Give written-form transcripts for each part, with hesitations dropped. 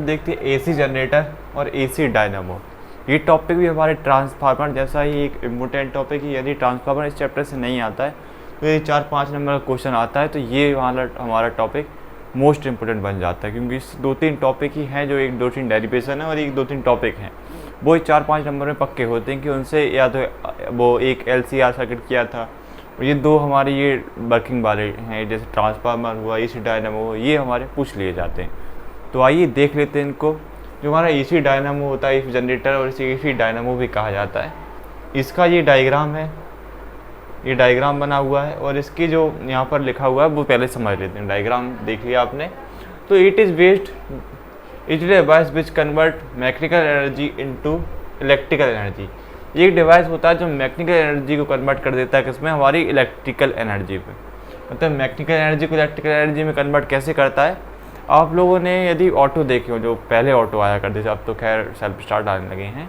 देखते हैं AC generator और एसी डायनामो। ये टॉपिक भी हमारे ट्रांसफार्मर जैसा ही एक इम्पोर्टेंट टॉपिक है। यदि ट्रांसफार्मर इस चैप्टर से नहीं आता है तो ये 4-5 नंबर का क्वेश्चन आता है तो ये हमारा टॉपिक मोस्ट इम्पोर्टेंट बन जाता है, क्योंकि इस 2-3 टॉपिक ही हैं जो 1-2-3 डेरिवेशन है और 1-2-3 टॉपिक हैं वो 4-5 नंबर में पक्के होते हैं कि उनसे या तो वो एक LCR सर्किट किया था और ये 2 हमारे ये वर्किंग वाले हैं, जैसे ट्रांसफार्मर हुआ, एसी डायनामो हुआ, ये हमारे पूछ लिए जाते हैं। तो आइए देख लेते हैं इनको। जो हमारा एसी डायनामो होता है, इस जनरेटर और इसे एसी डायनामो भी कहा जाता है, इसका ये डायग्राम है, ये डायग्राम बना हुआ है और इसकी जो यहाँ पर लिखा हुआ है वो पहले समझ लेते हैं। डायग्राम देख लिया आपने। तो it is device which convert mechanical energy into electrical energy. ये एक डिवाइस होता है जो मैकेनिकल एनर्जी को कन्वर्ट कर देता है किसमें, हमारी इलेक्ट्रिकल एनर्जी पे। मतलब मैकेनिकल एनर्जी को इलेक्ट्रिकल एनर्जी में कन्वर्ट कैसे करता है। आप लोगों ने यदि ऑटो देखे हो, जो पहले ऑटो आया करते थे, अब तो खैर सेल्फ स्टार्ट आने लगे हैं,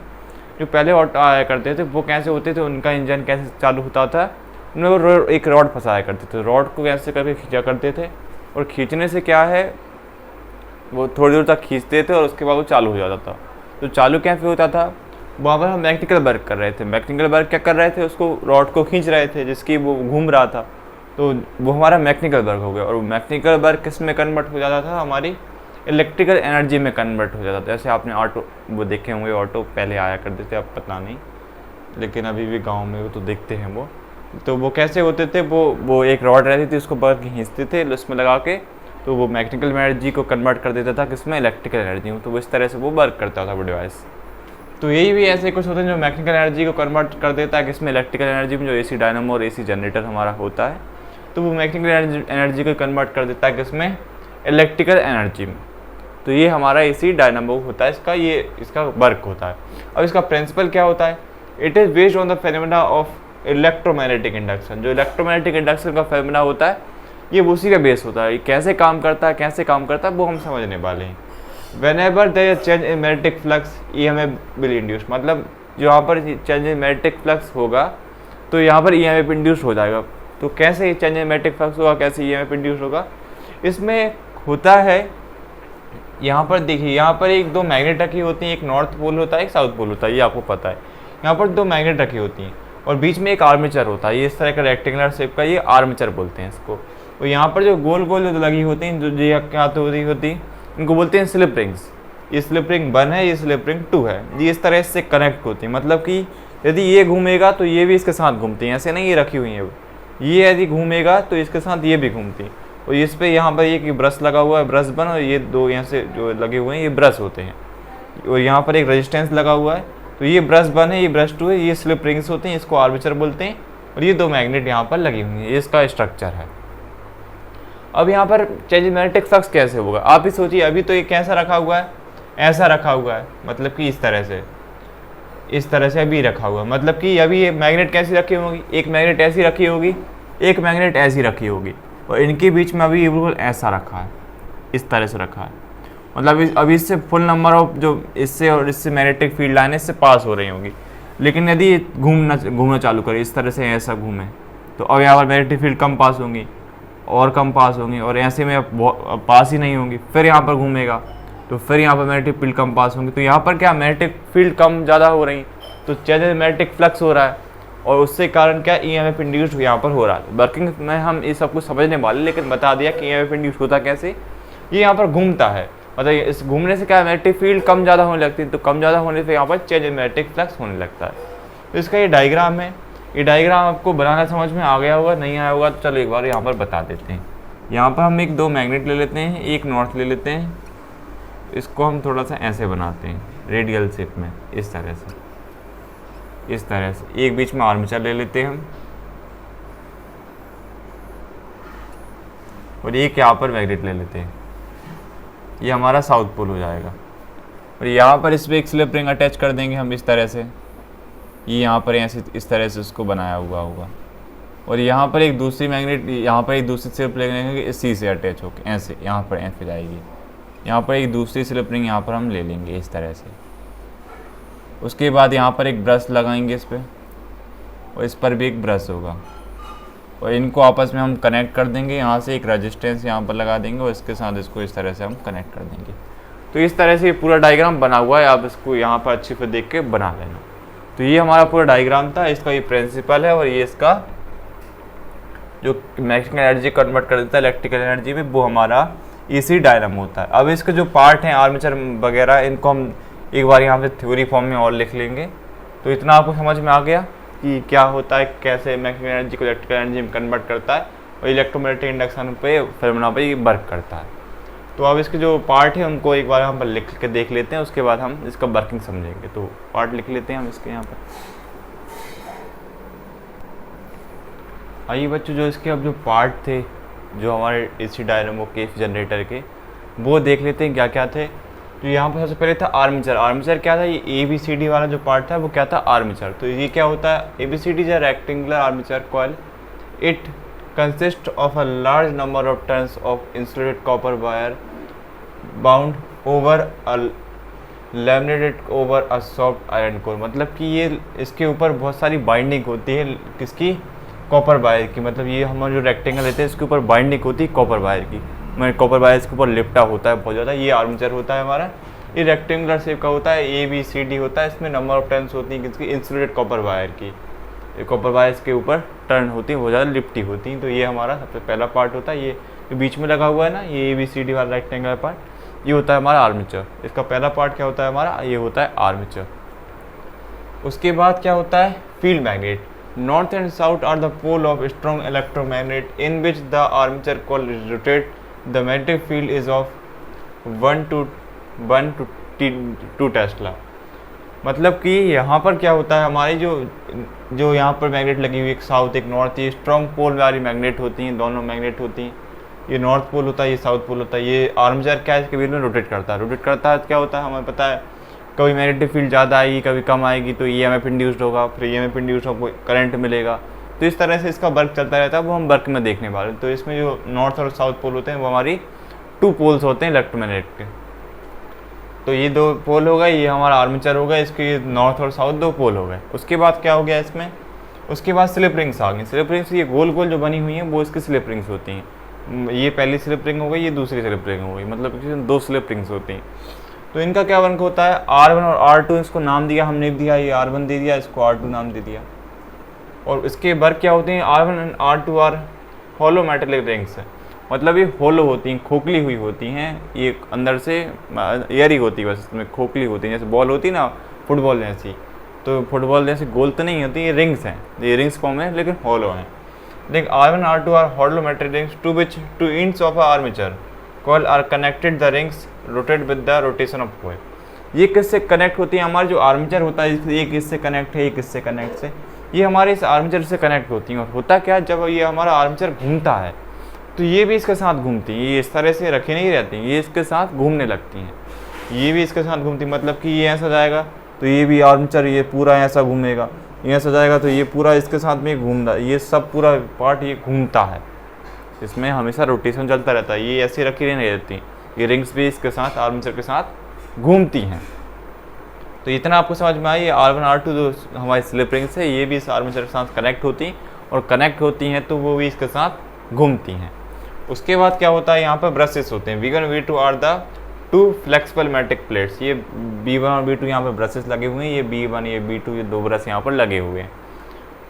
जो पहले ऑटो आया करते थे वो कैसे होते थे, उनका इंजन कैसे चालू होता था, उनमें वो एक रॉड फंसाया करते थे। रॉड को कैसे करके खींचा करते थे और खींचने से क्या है, वो थोड़ी दूर तक खींचते थे और उसके बाद वो चालू हो जाता था। तो चालू कैसे होता था, वहाँ पर हम मैकेनिकल वर्क कर रहे थे। मैकेनिकल वर्क क्या कर रहे थे, उसको रॉड को खींच रहे थे जिसकी वो घूम रहा था, तो वो हमारा मैकेनिकल वर्क हो गया। और मैकेनिकल वर्क किस में कन्वर्ट हो जाता था, हमारी इलेक्ट्रिकल एनर्जी में कन्वर्ट हो जाता था। जैसे आपने ऑटो वो देखे होंगे, ऑटो पहले आया करते थे, अब पता नहीं, लेकिन अभी भी गाँव में वो तो देखते हैं वो। तो वो कैसे होते थे, वो एक रॉड रहती थी, उसको वर्क खींचते थे उसमें लगा के, तो वो मैकेनिकल एनर्जी को कन्वर्ट कर देता था किसमें, इलेक्ट्रिकल एनर्जी में। तो वो इस तरह से वो वर्क करता था वो डिवाइस। तो यही भी ऐसे कुछ होते हैं जो मैकेनिकल एनर्जी को कन्वर्ट कर देता है किसमें, इलेक्ट्रिकल एनर्जी में, जो एसी डायनामो और एसी जनरेटर हमारा होता है। तो वो मैकेनिकल एनर्जी को कन्वर्ट कर देता है किसमें, इलेक्ट्रिकल एनर्जी में। तो ये हमारा एसी डायनामो होता है, इसका वर्क होता है। अब इसका प्रिंसिपल क्या होता है, it is based on the phenomena of electromagnetic induction. जो इलेक्ट्रोमैग्नेटिक इंडक्शन का फेनोमेना होता है ये उसी का बेस होता है। कैसे काम करता है वो हम समझने वाले हैं। Whenever there is change in magnetic flux, EMF will induce। मतलब जो यहाँ पर चेंज इन मैग्नेटिक फ्लक्स होगा तो यहाँ पर EMF इंड्यूस हो जाएगा। तो कैसे चेंज इन मैग्नेटिक फ्लक्स होगा, कैसे EMF इंड्यूस होगा, इसमें होता है, यहाँ पर देखिए, यहाँ पर 1-2 मैग्नेट रखी होती हैं, एक नॉर्थ पोल होता है, एक साउथ पोल होता है, ये आपको पता है। यहाँ पर 2 मैग्नेट रखी होती हैं और बीच में एक आर्मेचर होता है, ये इस तरह का रेक्टेंगुलर शेप का, ये आर्मेचर बोलते हैं इसको। और यहाँ पर जो गोल गोल जो लगी होती हैं, जो क्या होती इनको बोलते हैं स्लिप रिंग्स। ये स्लिप रिंग 1 है, ये स्लिप रिंग 2 है, ये इस तरह से कनेक्ट होती है। मतलब कि यदि ये घूमेगा तो ये भी इसके साथ घूमती हैं, ऐसे नहीं ये रखी हुई है। ये यदि घूमेगा तो इसके साथ ये भी घूमती है। और इस पर यहाँ पर एक ब्रश लगा हुआ है, ब्रश 1, और ये 2 यहाँ से जो लगे हुए हैं ये ब्रश होते हैं। और यहाँ पर एक रेजिस्टेंस लगा हुआ है, तो ये ब्रश 1 है, ये ब्रश 2 है, ये स्लिप रिंग्स होते हैं, इसको आर्मेचर बोलते हैं। और ये 2 मैग्नेट यहाँ पर लगी हुई हैं, ये इसका स्ट्रक्चर है। अब यहाँ पर चेंज इन मैग्नेटिक फ्लक्स कैसे होगा, आप ही सोचिए। अभी तो ये कैसा रखा हुआ है, ऐसा रखा हुआ है, मतलब कि इस तरह से अभी रखा हुआ है। मतलब कि अभी ये मैग्नेट कैसी रखी होगी, एक मैग्नेट ऐसी रखी होगी, एक मैग्नेट ऐसी रखी होगी, और इनके बीच में अभी बिल्कुल ऐसा रखा है, इस तरह से रखा है। मतलब अभी इससे फुल नंबर ऑफ जो इससे और इससे मैग्नेटिक फील्ड लाइनें इससे पास हो रही होंगी। लेकिन यदि घूमना चालू करे, इस तरह से ऐसा घूमे, तो अब यहाँ पर मैग्नेटिक फील्ड कम पास होंगी और कम पास होंगी, और ऐसे में पास ही नहीं होंगी। फिर यहाँ पर घूमेगा तो फिर यहाँ पर मैग्नेटिक फील्ड कम पास होंगी। तो यहाँ पर क्या, मैग्नेटिक फील्ड कम ज़्यादा हो रही, तो चेंज इन मैग्नेटिक फ्लक्स हो रहा है, और उससे कारण क्या, EMF इंड्यूस यहाँ पर हो रहा है। वर्किंग में हम ये सब कुछ समझने वाले, लेकिन बता दिया कि EMF इंड्यूस होता कैसे। ये यहाँ पर घूमता है, मतलब इस घूमने से क्या, मैग्नेटिक फील्ड कम ज़्यादा होने लगती है, तो कम ज़्यादा होने से यहाँ पर चेंज इन मैग्नेटिक फ्लक्स होने लगता है। तो इसका ये डायग्राम है। ये डायग्राम आपको बनाना समझ में आ गया होगा, नहीं आया होगा तो चलो एक बार यहाँ पर बता देते हैं। यहाँ पर हम 1-2 मैग्नेट ले लेते हैं, एक नॉर्थ ले लेते हैं, इसको हम थोड़ा सा ऐसे बनाते हैं रेडियल शेप में, इस तरह से। एक बीच में आर्मेचर ले लेते हैं हम, और एक यहाँ पर मैग्नेट ले लेते हैं, ये हमारा साउथ पोल हो जाएगा। और यहाँ पर इस पर एक स्लिप रिंग अटैच कर देंगे हम इस तरह से, ये यहाँ पर ऐसे इस तरह से उसको बनाया हुआ होगा। और यहाँ पर एक दूसरी मैग्नेट, यहाँ पर एक दूसरी स्लिप रिंग लेंगे, इसी से अटैच होकर ऐसे यहाँ पर ऐसे जाएगी। यहाँ पर एक दूसरी स्लिप रिंग यहाँ पर हम ले लेंगे इस तरह से। उसके बाद यहाँ पर एक ब्रश लगाएंगे इस पर, और इस पर भी एक ब्रश होगा, और इनको आपस में हम कनेक्ट कर देंगे। यहाँ से एक रेजिस्टेंस यहाँ पर लगा देंगे और इसके साथ इसको इस तरह से हम कनेक्ट कर देंगे। तो इस तरह से ये पूरा डायग्राम बना हुआ है, आप इसको यहाँ पर अच्छे से देख के बना लेना। तो ये हमारा पूरा डायग्राम था, इसका ये प्रिंसिपल है और ये इसका जो मैकेनिकल एनर्जी कन्वर्ट कर देता है इलेक्ट्रिकल एनर्जी में, वो हमारा एसी डायनामो होता है। अब इसके जो पार्ट हैं आर्मेचर वगैरह, इनको हम एक बार यहाँ पे थ्योरी फॉर्म में और लिख लेंगे। तो इतना आपको समझ में आ गया कि क्या होता है, कैसे मैकेनिकल एनर्जी को इलेक्ट्रिकल एनर्जी में कन्वर्ट करता है और इलेक्ट्रोमैग्नेटिक इंडक्शन पे फिनोमेना पे ये वर्क करता है। तो अब इसके जो पार्ट है उनको एक बार हम लिख के देख लेते हैं, उसके बाद हम इसका वर्किंग समझेंगे। तो पार्ट लिख लेते हैं हम इसके यहाँ पर। आइए बच्चों, जो इसके अब जो पार्ट थे जो हमारे एसी डायनामो के जनरेटर के, वो देख लेते हैं क्या क्या थे। तो यहाँ पर सबसे पहले था आर्मेचर। आर्मेचर क्या था, ये ABCD वाला जो पार्ट था वो क्या था, आर्मेचर। तो ये क्या होता है, ABCD is a rectangular armature coil, it consist of a large number of turns of insulated copper wire bound over a laminated over a soft iron core. मतलब कि ये इसके ऊपर बहुत सारी बाइंडिंग होती है, किसकी, कॉपर वायर की। मतलब ये हमारे जो रेक्टेंगल रहते हैं इसके ऊपर बाइंडिंग होती है कॉपर वायर की, मैं कॉपर वायर इसके ऊपर लिपटा होता है बहुत ज़्यादा। ये आर्मेचर होता है हमारा, ये रेक्टेंगुलर शेप का होता है, ABCD होता है। इसमें नंबर ऑफ टर्न्स होती हैं किसकी, इंसुलेटेड कॉपर वायर की। ये कॉपर वायर के ऊपर टर्न होती हैं, बहुत ज़्यादा लिपटी होती हैं। तो ये हमारा सबसे पहला पार्ट होता है। ये बीच में लगा हुआ है ना, ये ABCD वाला रेक्टेंगुलर पार्ट, ये होता है हमारा आर्मेचर। इसका पहला पार्ट क्या होता है हमारा, ये होता है आर्मेचर। उसके बाद क्या होता है, field magnet. North and south are the pole of strong electromagnet in which the armature coil rotate. The magnetic field is of 1 to 2 Tesla. मतलब कि यहाँ पर क्या होता है, हमारी जो यहाँ पर मैग्नेट लगी हुई, एक साउथ एक नॉर्थ, ये स्ट्रॉन्ग पोल वाली मैग्नेट होती हैं, दोनों मैग्नेट होती हैं। ये नॉर्थ पोल होता है, ये साउथ पोल होता है। ये आर्मेचर क्या है, इसके बीच में रोटेट करता है। रोटेट करता है तो क्या होता है, हमें पता है कभी मैग्नेटिक फील्ड ज़्यादा आएगी, कभी कम आएगी, तो EMF इंड्यूस्ड होगा, फिर EMF इंड्यूस्ड होगा, करंट मिलेगा। तो इस तरह से इसका वर्क चलता रहता है, वो हम वर्क में देखने वाले। तो इसमें जो नॉर्थ और साउथ पोल होते हैं वो हमारी 2 पोल्स होते हैं इलेक्ट्रोमैग्नेट के। तो ये 2 पोल हो गए, ये हमारा आर्मेचर हो गया, इसके नॉर्थ और साउथ 2 पोल हो गए। उसके बाद क्या हो गया इसमें, उसके बाद स्लिप रिंग्स आ गई। स्लिप रिंग्स ये गोल गोल जो बनी हुई हैं वो इसकी स्लिप रिंग्स होती हैं। ये पहली स्लिप रिंग हो गई, ये दूसरी स्लिप रिंग हो गई, मतलब 2 स्लिप रिंग्स होती हैं। तो इनका क्या वर्क होता है, R1 और R2, इसको नाम दिया हमने दिया, ये R1 दे दिया, इसको R2 नाम दे दिया। और इसके वर्क क्या होते हैं, R1 और R2 are hollow metallic rings है। मतलब ये होलो होती हैं, खोखली हुई होती हैं, ये अंदर से एयरी होती है, बस इसमें खोखली होती है, जैसे बॉल होती है ना फुटबॉल जैसी। तो फुटबॉल जैसे गोल तो नहीं होती, ये रिंग्स हैं, ये रिंग्स फॉर्म है लेकिन होलो हैं। देख R1 R2 are hollow metallic rings to which 2 ends of armature coil are connected, the rings rotate with the rotation of coil. ये किससे कनेक्ट होती है, हमारा जो आर्मेचर होता है एक इससे कनेक्ट है, एक इससे कनेक्ट से, ये हमारे इस आर्मेचर से कनेक्ट होती हैं। और होता क्या, जब ये हमारा आर्मेचर घूमता है तो ये भी इसके साथ घूमती हैं। ये इस तरह से रखी नहीं रहती, ये इसके साथ घूमने लगती हैं, ये भी इसके साथ घूमती। मतलब कि ये ऐसा जाएगा तो ये भी आर्मेचर ये पूरा ऐसा घूमेगा, ये ऐसा जाएगा तो ये पूरा इसके साथ में घूम रहा है, ये सब पूरा पार्ट ये घूमता है, इसमें हमेशा रोटेशन चलता रहता है। ये ऐसी रखी नहीं रहती, ये रिंग्स भी इसके साथ आर्मेचर के साथ घूमती हैं। तो इतना आपको समझ में आई। R1 R2 जो हमारी स्लिप रिंग्स है, ये भी इस आर्मेचर के साथ कनेक्ट होती हैं, और कनेक्ट होती हैं तो वो भी इसके साथ घूमती हैं। उसके बाद क्या होता है, यहाँ पर ब्रशेस होते हैं। V1 V2 are the 2 flexible magnetic plates. ये B1 और B2 यहाँ पर ब्रशेस लगे हुए हैं, ये B1 ये B2 ये 2 ब्रश यहाँ पर लगे हुए हैं।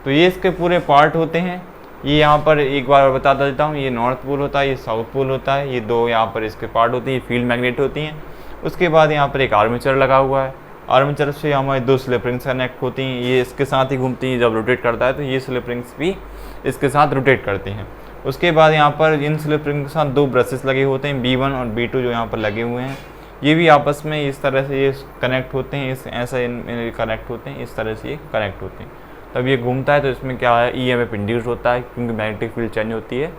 तो ये इसके पूरे पार्ट होते हैं। ये यहाँ पर एक बार बता देता हूँ, ये नॉर्थ पोल होता है, ये साउथ पोल होता है, ये 2 यहाँ पर इसके पार्ट होती हैं, फील्ड मैग्नेट होती हैं। उसके बाद यहाँ पर एक आर्मेचर लगा हुआ है, आर्मेचर से हमारी 2 स्लिप रिंग्स कनेक्ट होती हैं, ये इसके साथ ही घूमती हैं। जब रोटेट करता है तो ये स्लिप रिंग्स भी इसके साथ रोटेट करती हैं। उसके बाद यहाँ पर इन स्लिप रिंग के साथ 2 ब्रशेस लगे होते हैं, B1 और B2 जो यहाँ पर लगे हुए हैं। ये भी आपस में इस तरह से ये कनेक्ट होते हैं, इस ऐसा कनेक्ट होते हैं, इस तरह से ये कनेक्ट होते हैं। तब ये घूमता है तो इसमें क्या है, EMF इंड्यूस होता है, क्योंकि मैग्नेटिक फील्ड चेंज होती है,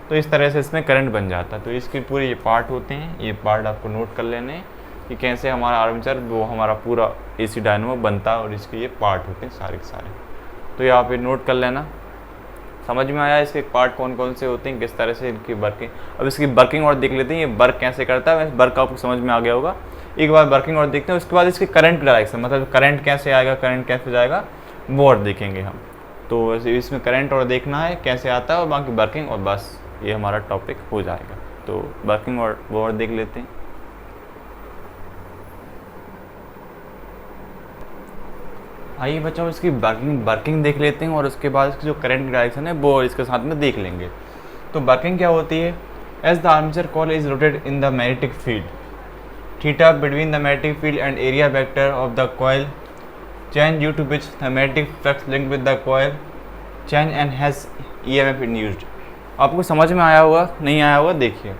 तो इस तरह से इसमें करंट बन जाता है। तो इसके पूरे ये पार्ट होते हैं, ये पार्ट आपको नोट कर लेने कि कैसे हमारा आर्मेचर वो हमारा पूरा AC डायनामो बनता है, और इसके ये पार्ट होते हैं सारे के सारे। तो ये आप ये नोट कर लेना। समझ में आया इसके पार्ट कौन कौन से होते हैं, किस तरह से इनकी वर्किंग। अब इसकी वर्किंग और देख लेते हैं, ये वर्क कैसे करता है। वैसे वर्क आपको समझ में आ गया होगा, एक बार वर्किंग और देखते हैं। उसके बाद इसके करंट डायरेक्शन, मतलब करंट कैसे आएगा, करंट कैसे जाएगा, वो और देखेंगे हम। तो इसमें करंट और देखना है कैसे आता है, और बाकी वर्किंग, और बस ये हमारा टॉपिक हो जाएगा। तो वर्किंग और वो और देख लेते हैं। आइए बच्चों इसकी वर्किंग देख लेते हैं और उसके बाद इसकी जो करंट डायरेक्शन है वो इसके साथ में देख लेंगे। तो वर्किंग क्या होती है, as the armature coil is rotate in the magnetic field theta between the magnetic field and area vector of the coil change due to which the magnetic flux link with the coil change and has EMF induced. आपको समझ में आया होगा, नहीं आया होगा, देखिए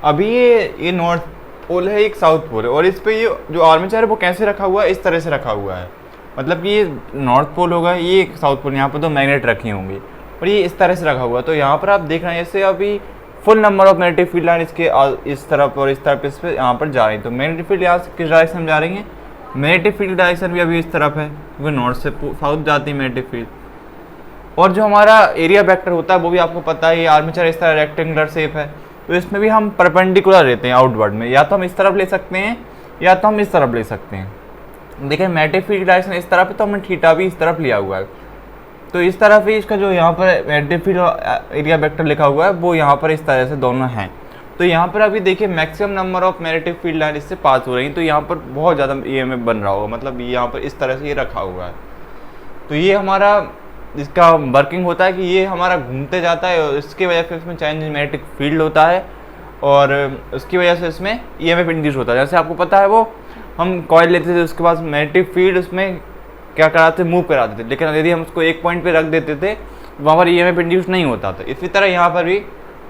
अभी ये नॉर्थ पोल है, एक साउथ पोल है, और इस पे ये जो आर्मेचर है वो कैसे रखा हुआ है, इस तरह से रखा हुआ है। मतलब कि ये नॉर्थ पोल होगा, ये एक साउथ पोल, यहाँ पर तो मैग्नेट रखी होंगी और ये इस तरह से रखा हुआ है। तो यहाँ पर आप देख रहे हैं जैसे अभी full number of magnetic field line इसके इस तरफ और इस तरफ इस पे यहाँ पर जा रही है। तो मैग्नेटिक फील्ड यहाँ से किस डायरेक्शन में जा रही है, मैग्नेटिक फील्ड डायरेक्शन भी अभी इस तरफ है क्योंकि नॉर्थ से साउथ जाती है मैग्नेटिक फील्ड। और जो हमारा एरिया वेक्टर होता है वो भी आपको पता है, ये आर्मेचर इस तरह रेक्टेंगुलर शेप है, तो इसमें भी हम परपेंडिकुलर लेते हैं आउटवर्ड में, या तो हम इस तरफ ले सकते हैं या तो हम इस तरफ ले सकते हैं। देखिए मैग्नेटिक फील्ड डायरेक्शन इस तरफ है तो हमने थीटा भी इस तरफ लिया हुआ है, तो इस तरफ ही इसका जो यहाँ पर मैग्नेटिक फील्ड और एरिया वेक्टर लिखा हुआ है वो यहाँ पर इस तरह से दोनों हैं। तो यहाँ पर अभी देखिए maximum number of magnetic field line इससे पास हो रही हैं, तो यहाँ पर बहुत ज़्यादा ईएमएफ बन रहा होगा, मतलब यहाँ पर इस तरह से ये रखा हुआ है। तो ये हमारा इसका वर्किंग होता है कि ये हमारा घूमते जाता है और इसकी वजह से इसमें चेंज इन मैग्नेटिक फील्ड होता है और उसकी वजह से इसमें ईएमएफ इंड्यूस होता है। जैसे आपको पता है वो हम कॉइल लेते थे, उसके बाद मैग्नेटिक फील्ड उसमें क्या कराते, मूव कराते थे, लेकिन यदि हम उसको एक पॉइंट पे रख देते थे वहाँ पर ईएमएफ इंड्यूस नहीं होता था। इसी तरह यहाँ पर भी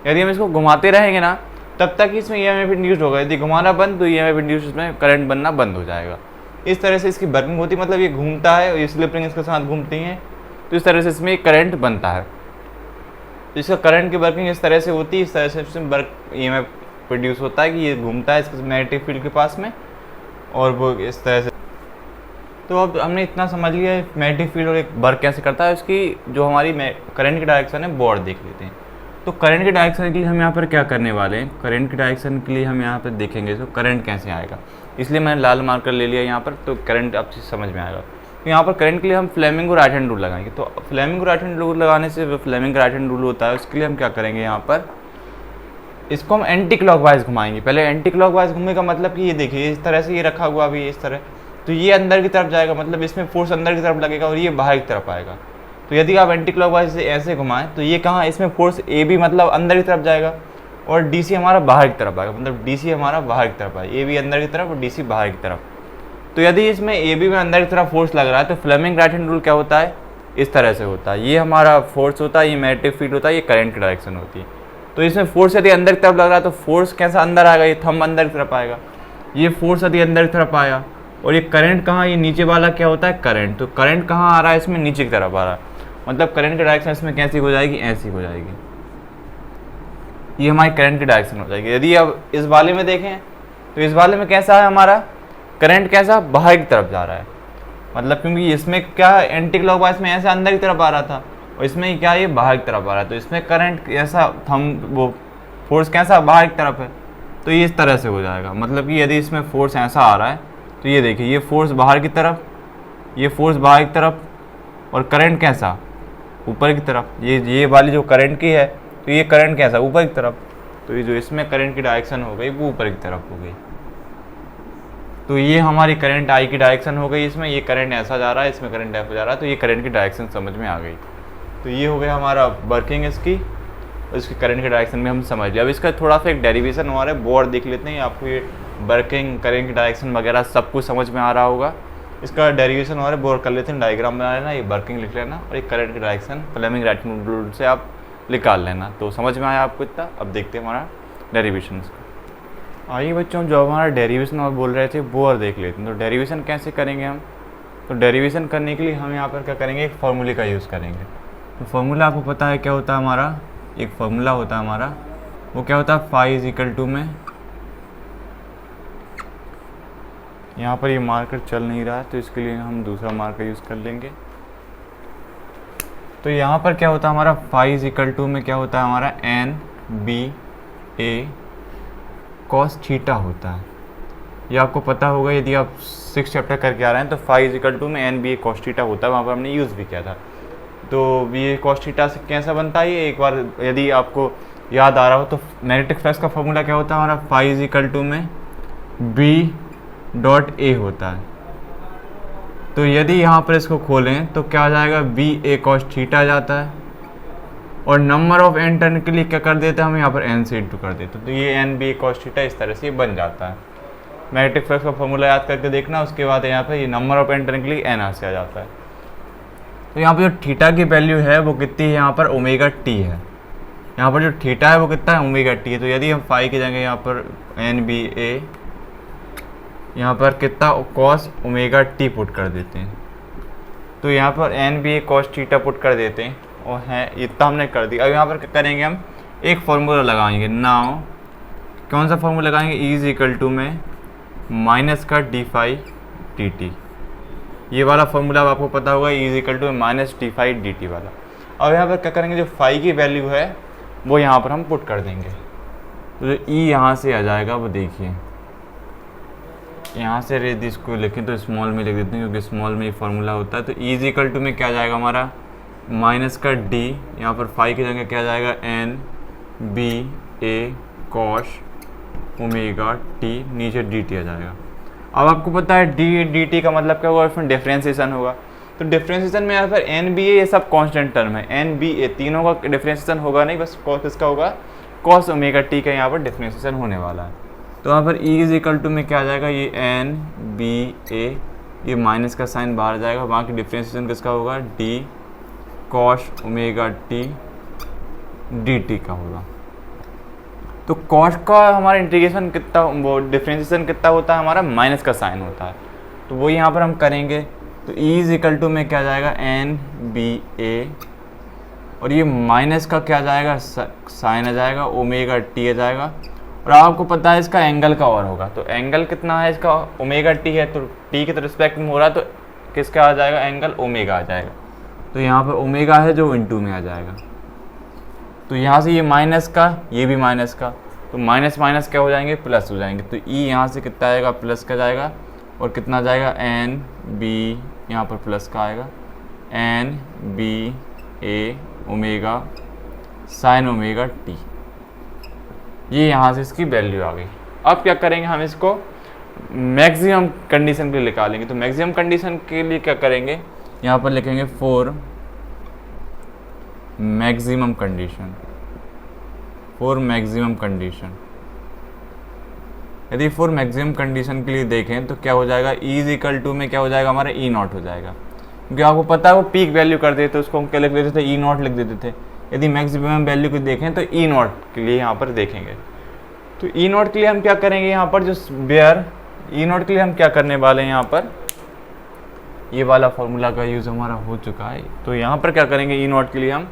यदि हम इसको घुमाते रहेंगे ना तब तक इसमें ईएमएफ इंड्यूस होगा, यदि घुमाना बंद तो ईएमएफ इंड्यूस इसमें करंट बनना बंद हो जाएगा। इस तरह से इसकी वर्किंग होती है, मतलब ये घूमता है और ये स्लिप रिंग इसके साथ घूमती हैं, तो इस तरह से इसमें करंट बनता है। तो इसका करंट की वर्किंग इस तरह से होती है, इस तरह से इसमें वर्क ईएमएफ प्रोड्यूस होता है कि ये घूमता है इसके मैग्नेटिक फील्ड के पास में और वो इस तरह से। तो अब हमने इतना समझ लिया मैग्नेटिक फील्ड और एक वर्क कैसे करता है, उसकी जो हमारी करंट की डायरेक्शन है वो और देख लेते हैं। तो करंट की डायरेक्शन के लिए हम यहाँ पर क्या करने वाले हैं, करंट की डायरेक्शन के लिए हम यहाँ पर देखेंगे तो करंट कैसे आएगा, इसलिए मैंने लाल मार्कर ले लिया यहाँ पर, तो करंट अब समझ में आएगा। तो यहाँ पर करंट के लिए हम फ्लेमिंग राइट हैंड रूल लगाएंगे। तो फ्लेमिंग राइट हैंड रूल लगाने से फ्लेमिंग राइट हैंड रूल होता है, उसके लिए हम क्या करेंगे, यहाँ पर इसको हम एंटी क्लॉकवाइज घुमाएंगे। पहले एंटी क्लॉकवाइज घूमने का मतलब कि ये देखिए इस तरह से ये रखा हुआ अभी इस तरह, तो ये अंदर की तरफ जाएगा, मतलब इसमें फोर्स अंदर की तरफ लगेगा और ये बाहर की तरफ आएगा। तो यदि आप एंटी क्लॉकवाइज से ऐसे घुमाएं तो ये कहाँ, इसमें फोर्स ए बी मतलब अंदर की तरफ जाएगा और डी सी हमारा बाहर की तरफ आएगा, मतलब डी सी हमारा बाहर की तरफ आएगा, ए बी अंदर की तरफ और डी सी बाहर की तरफ। तो यदि इसमें ए बी में अंदर की तरफ फोर्स लग रहा है तो फ्लेमिंग राइट हैंड रूल क्या होता है, इस तरह से होता है। ये हमारा फोर्स होता है, ये मैग्नेटिक फील्ड होता है, ये करंट की डायरेक्शन होती है। तो इसमें फोर्स यदि अंदर की तरफ लग रहा है तो फोर्स कैसा अंदर आएगा, ये थंब अंदर की तरफ आएगा, ये फोर्स यदि अंदर की तरफ आया और ये करंट कहाँ, ये नीचे वाला क्या होता है करंट, तो करंट कहाँ आ रहा है, इसमें नीचे की तरफ आ रहा है, मतलब करंट की डायरेक्शन इसमें कैसी हो जाएगी, ऐसी हो जाएगी, ये हमारी करंट की डायरेक्शन हो जाएगी। यदि अब इस वाले में देखें तो इस वाले में कैसा है हमारा करंट, कैसा बाहर की तरफ जा रहा है, मतलब क्योंकि इसमें क्या है एंटी क्लॉकवाइज में ऐसे अंदर की तरफ आ रहा था और इसमें क्या ये बाहर की तरफ आ रहा है, तो इसमें करंट ऐसा वो फोर्स कैसा बाहर की तरफ है, तो ये इस तरह से हो जाएगा। मतलब कि यदि इसमें फोर्स ऐसा आ रहा है तो ये देखिए ये फोर्स बाहर की तरफ, ये फोर्स बाहर की तरफ और करंट कैसा ऊपर की तरफ, ये वाली जो करंट की है तो ये करंट कैसा ऊपर की तरफ, तो ये जो इसमें करंट की डायरेक्शन हो गई वो ऊपर की तरफ हो गई। तो ये हमारी करंट आई की डायरेक्शन हो गई, इसमें ये करंट ऐसा जा रहा है, इसमें करंट ऐसा जा रहा है, तो ये करंट की डायरेक्शन समझ में आ गई। तो ये हो गया हमारा वर्किंग इसकी, और इसकी करंट की डायरेक्शन में हम समझ लिया। अब इसका थोड़ा सा एक डेरिवेशन हो रहा है, वो और देख लेते हैं, आपको ये वर्किंग करंट की डायरेक्शन वगैरह सब कुछ समझ में आ रहा होगा। इसका डेरिवेशन हो रहा है, बोर कर लेते हैं, डायग्राम बना लेना, ये वर्किंग लिख लेना और एक करंट की direction Fleming right hand rule से आप निकाल लेना। तो समझ में आया आपको इतना। अब देखते हैं हमारा डेरिवेशन इसका। आइए बच्चों, जो हमारा डेरिवेशन और बोल रहे थे वो और देख लेते हैं। तो डेरिवेशन कैसे करेंगे हम, तो डेरिवेशन करने के लिए हम यहाँ पर क्या करेंगे, एक फार्मूले का यूज़ करेंगे। तो फार्मूला आपको पता है क्या होता है हमारा, एक फार्मूला होता है हमारा, वो क्या होता है फाई इज इक्वल टू में, यहाँ पर ये मार्कर चल नहीं रहा है तो इसके लिए हम दूसरा मार्कर यूज़ कर लेंगे। तो यहाँ पर क्या होता है हमारा फाई इज इक्वल टू में क्या होता है हमारा एन बी ए कॉस थीटा होता है। ये आपको पता होगा, यदि आप 6 चैप्टर करके आ रहे हैं तो फाई इज इक्वल टू में एन बी ए कॉस थीटा होता है, वहाँ पर हमने यूज़ भी किया था। तो बी ए कॉस थीटा से कैसा बनता है, ये एक बार यदि आपको याद आ रहा हो तो मैग्नेटिक फ्लक्स का फॉर्मूला क्या होता है हमारा, फाई इज इक्वल टू में बी डॉट ए होता है। तो यदि यहाँ पर इसको खोलें तो क्या आ जाएगा, बी ए कॉस थीटा आ जाता है, और नंबर ऑफ एन टर्न के लिए क्या कर देते हैं हम यहाँ पर एन से इंटू कर देते हैं, तो ये एन बी ए कॉस थीटा इस तरह से ये बन जाता है। मैग्नेटिक फ्लक्स का फॉर्मूला याद करके देखना, उसके बाद यहाँ पर ये नंबर ऑफ एन टर्न के लिए एन से आ जाता है। तो यहाँ पर जो थीटा की वैल्यू है वो कितनी है, यहाँ पर ओमेगा टी है, यहाँ पर जो थीटा है वो कितना है, ओमेगा टी है। तो यदि हम फाई की जगह यहाँ पर एन बी ए यहाँ पर कितना कॉस ओमेगा टी पुट कर देते हैं, तो यहाँ पर एन बी ए कॉस थीटा पुट कर देते हैं, और है इतना हमने कर दिया। अब यहाँ पर क्या करेंगे, हम एक फार्मूला लगाएंगे। नाउ कौन सा फार्मूला लगाएंगे, ई इज इक्वल टू में माइनस का डी फाई डी टी, ये वाला फार्मूला आपको पता होगा, E is equal to minus d phi d t वाला। अब यहाँ पर क्या करेंगे, जो फाई की वैल्यू है वो यहाँ पर हम पुट कर देंगे, तो जो ई यहाँ से आ जाएगा वो देखिए, यहाँ से यदि इसको लिखें तो स्मॉल में लिख देते हैं क्योंकि स्मॉल में ये फार्मूला होता है। तो ई इज इक्वल टू में क्या जाएगा हमारा, माइनस का डी, यहाँ पर फाई की जगह क्या जाएगा, एन बी ए कॉस ओमेगा टी, नीचे डी टी आ जाएगा। अब आपको पता है डी टी का मतलब क्या होगा, इसमें डिफ्रेंसिएशन होगा। तो डिफ्रेंसिएशन में यहाँ पर एन बी ए ये सब कांस्टेंट टर्म है, एन बी ए तीनों का डिफ्रेंसिएशन होगा नहीं, बस कॉस किसका होगा, कॉस ओमेगा टी का यहाँ पर डिफ्रेंसिएशन होने वाला है। तो यहाँ पर ई इज इक्वल टू में क्या आ जाएगा, ये एन बी ए, ये माइनस का साइन बाहर आ जाएगा, वहाँ की डिफ्रेंसिएशन किसका होगा, D cos omega T D T का होगा। तो कॉस का हमारा इंटीग्रेशन कितना, वो डिफ्रेंसिएशन कितना होता है हमारा, माइनस का साइन होता है, तो वो यहाँ पर हम करेंगे। तो ई इज इक्वल टू में क्या जाएगा, एन बी ए, और ये माइनस का क्या जाएगा, साइन आ जाएगा, ओमेगा टी आ जाएगा, और आपको पता है इसका एंगल का और होगा। तो एंगल कितना है इसका, ओमेगा टी है, तो टी के तो रिस्पेक्ट में हो रहा है, तो किसका आ जाएगा एंगल, ओमेगा आ जाएगा। तो यहाँ पर ओमेगा है जो इनटू में आ जाएगा, तो यहाँ से ये माइनस का, ये भी माइनस का, तो माइनस माइनस क्या हो जाएंगे, प्लस हो जाएंगे। तो ई यहाँ से कितना आएगा, प्लस का जाएगा, और कितना जाएगा, एन बी, यहाँ पर प्लस का आएगा, एन बी ए ओमेगा साइन ओमेगा टी, ये यहाँ से इसकी वैल्यू आ गई। अब क्या करेंगे, हम इसको मैक्सिमम कंडीशन के लिए निकालेंगे। तो मैक्सिमम कंडीशन के लिए क्या करेंगे, यहाँ पर लिखेंगे for maximum condition, for maximum condition. यदि फॉर मैक्सिमम कंडीशन के लिए देखें तो क्या हो जाएगा, ई इज इक्वल टू में क्या हो जाएगा हमारा, ई नॉट हो जाएगा, क्योंकि आपको पता है वो पीक वैल्यू कर देते, उसको हम क्या लिख देते थे, ई नॉट लिख देते थे। यदि मैक्सिमम वैल्यू को देखें तो ई नॉट के लिए यहाँ पर देखेंगे। तो ई नॉट के लिए हम क्या करेंगे, यहाँ पर जो बेयर ई नॉट के लिए हम क्या करने वाले हैं, यहाँ पर ये वाला फार्मूला का यूज़ हमारा हो चुका है। तो यहाँ पर क्या करेंगे, ई नॉट के लिए हम,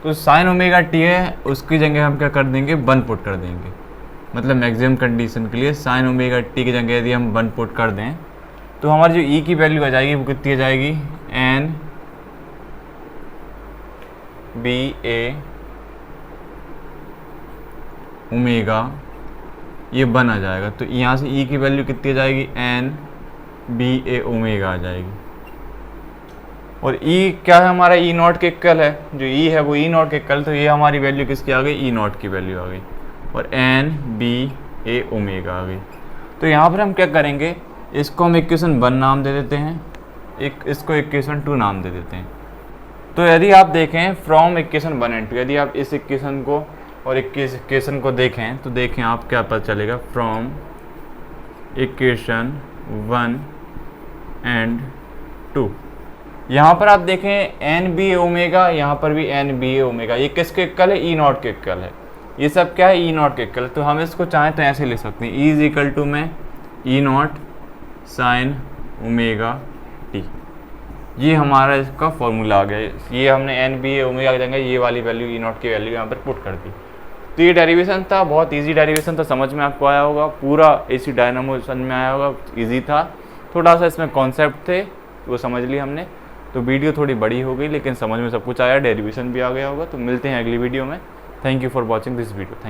तो साइन ओमेगा टी है उसकी जगह हम क्या कर देंगे, 1 पुट कर देंगे। मतलब मैक्सिमम कंडीशन के लिए साइन ओमेगा टी की जगह यदि हम 1 पुट कर दें तो हमारी जो ई की वैल्यू आ जाएगी वो कितनी आ जाएगी, एन बी ए ओमेगा, ये 1 आ जाएगा। तो यहाँ से ई की वैल्यू कितनी आ जाएगी, एन बी ए ओमेगा आ जाएगी। और ई क्या है हमारा, ई नॉट के इक्वल है, जो ई है वो ई नॉट के इक्वल, तो ये हमारी वैल्यू किसकी आ गई, ई नॉट की वैल्यू आ गई, और एन बी ए ओमेगा आ गई। तो यहाँ पर हम क्या करेंगे, इसको हम इक्वेशन 1 नाम दे देते हैं, इसको इक्वेशन 2 नाम दे देते हैं। तो यदि आप देखें फ्रॉम इक्वेशन 1 एंड 2, यदि आप इस इक्वेशन को और इक्वेशन को देखें तो देखें आप क्या पता चलेगा, फ्रॉम इक्वेशन 1 एंड 2। यहाँ पर आप देखें एन बी ओमेगा, यहाँ पर भी एन बी ओमेगा, ये किसके इक्वल है, ई नॉट के इक्वल है। ये सब क्या है, ई नॉट के इक्वल। तो हम इसको चाहें तो ऐसे लिख सकते हैं, ई इज इक्वल टू में ई नॉट साइन ओमेगा टी, ये हमारा इसका फॉर्मूला आ गया। ये हमने एन बी ओमेगा की जगह ये वाली वैल्यू ई नॉट की वैल्यू यहाँ पर पुट कर दी। तो ये डेरिवेशन था, बहुत इजी डेरिवेशन था, समझ में आपको आया होगा, पूरा एसी डायनामो समझ में आया होगा, इजी था। थोड़ा सा इसमें कॉन्सेप्ट थे वो समझ लिया हमने, तो वीडियो थोड़ी बड़ी हो गई लेकिन समझ में सब कुछ आया, डेरिवेशन भी आ गया होगा। तो मिलते हैं अगली वीडियो में। Thank you for watching this video. Thank